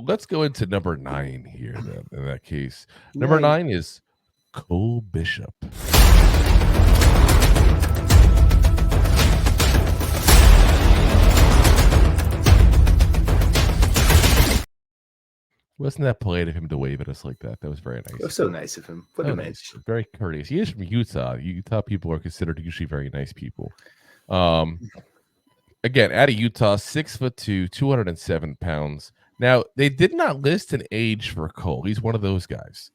let's go into number 9 here then, in that case. Number 9 is Cole Bishop. Wasn't that polite of him to wave at us like that? That was very nice. It was so nice of him. What a nice. Very courteous. He is from Utah. Utah people are considered usually very nice people. Again, out of Utah, 6'2", 207 pounds. Now, they did not list an age for Cole. He's one of those guys.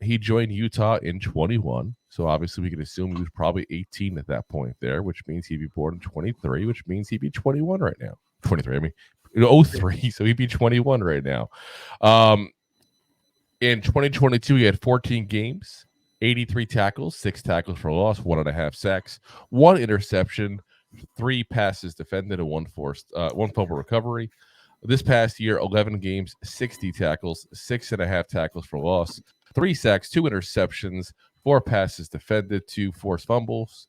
He joined Utah in 21, so obviously we can assume he was probably 18 at that point there, which means he'd be born in 23, which means he'd be 21 right now. 23, I mean, 03, so he'd be 21 right now. In 2022, he had 14 games, 83 tackles, 6 tackles for loss, 1.5 sacks, 1 interception, 3 passes defended, and 1 fumble recovery. This past year, 11 games, 60 tackles, 6.5 tackles for loss, 3 sacks, 2 interceptions, 4 passes defended, 2 forced fumbles,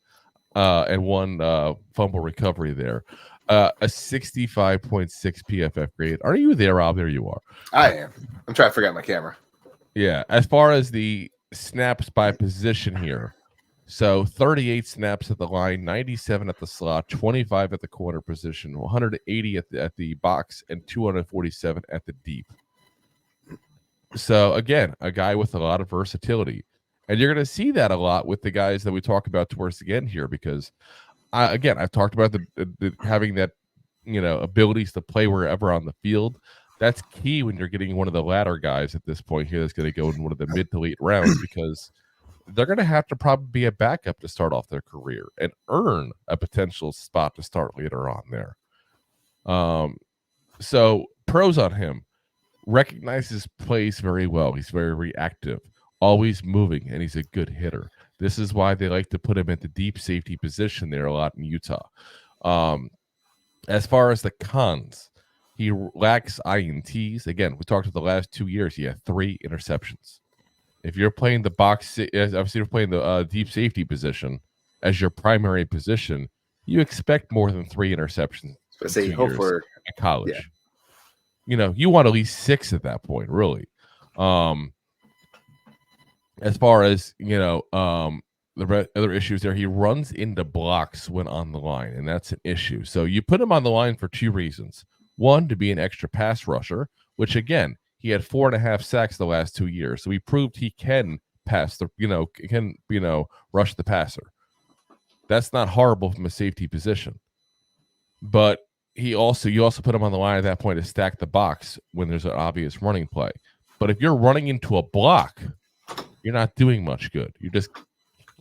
and 1 fumble recovery there. A 65.6 PFF grade. Are you there, Rob? There you are. I am. I'm trying to figure out my camera. Yeah. As far as the snaps by position here, so 38 snaps at the line, 97 at the slot, 25 at the corner position, 180 at the box, and 247 at the deep. So again, a guy with a lot of versatility, and you're going to see that a lot with the guys that we talk about towards the end here, because I've talked about the having that, abilities to play wherever on the field. That's key when you're getting one of the latter guys at this point here that's going to go in one of the mid to late rounds, because they're going to have to probably be a backup to start off their career and earn a potential spot to start later on there. So pros on him: recognizes plays very well. He's very reactive, always moving, and he's a good hitter. This is why they like to put him at the deep safety position there a lot in Utah. As far as the cons, he lacks INTs. Again, we talked about the last 2 years. He had 3 interceptions. If you're playing the box, obviously you're playing the deep safety position as your primary position, you expect more than 3 interceptions. Say, hope for in college. Yeah. You want at least 6 at that point, really. As far as, the other issues there, he runs into blocks when on the line, and that's an issue. So you put him on the line for 2 reasons. One, to be an extra pass rusher, which, again, he had 4.5 sacks the last 2 years. So he proved he can rush the passer. That's not horrible from a safety position. But you also put him on the line at that point to stack the box when there's an obvious running play. But if you're running into a block, you're not doing much good. You're just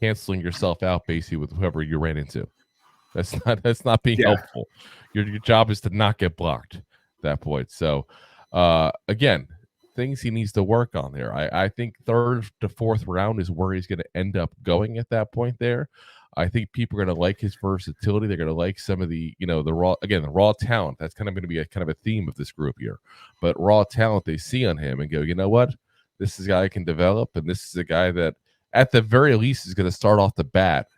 canceling yourself out basically with whoever you ran into. That's not being helpful. Your job is to not get blocked at that point. So again, things he needs to work on there. I think 3rd to 4th round is where he's going to end up going at that point there. I think people are going to like his versatility. They're going to like some of the raw talent. That's kind of going to be a kind of a theme of this group here. But raw talent they see on him and go, you know what? This is a guy I can develop, and this is a guy that at the very least is going to start off the bat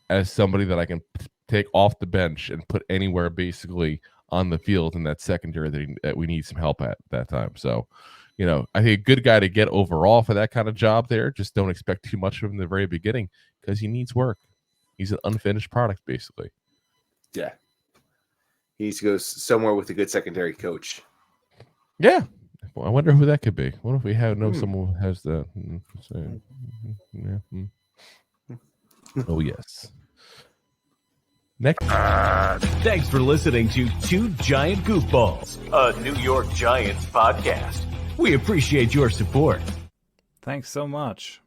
as somebody that I can take off the bench and put anywhere basically on the field in that secondary that we need some help at that time. So, I think a good guy to get overall for that kind of job there. Just don't expect too much of him in the very beginning because he needs work. He's an unfinished product, basically. Yeah. He needs to go somewhere with a good secondary coach. Yeah. Well, I wonder who that could be. What if we someone who has that? Oh, yes. Next. Thanks for listening to Two Giant Goofballs, a New York Giants podcast. We appreciate your support. Thanks so much.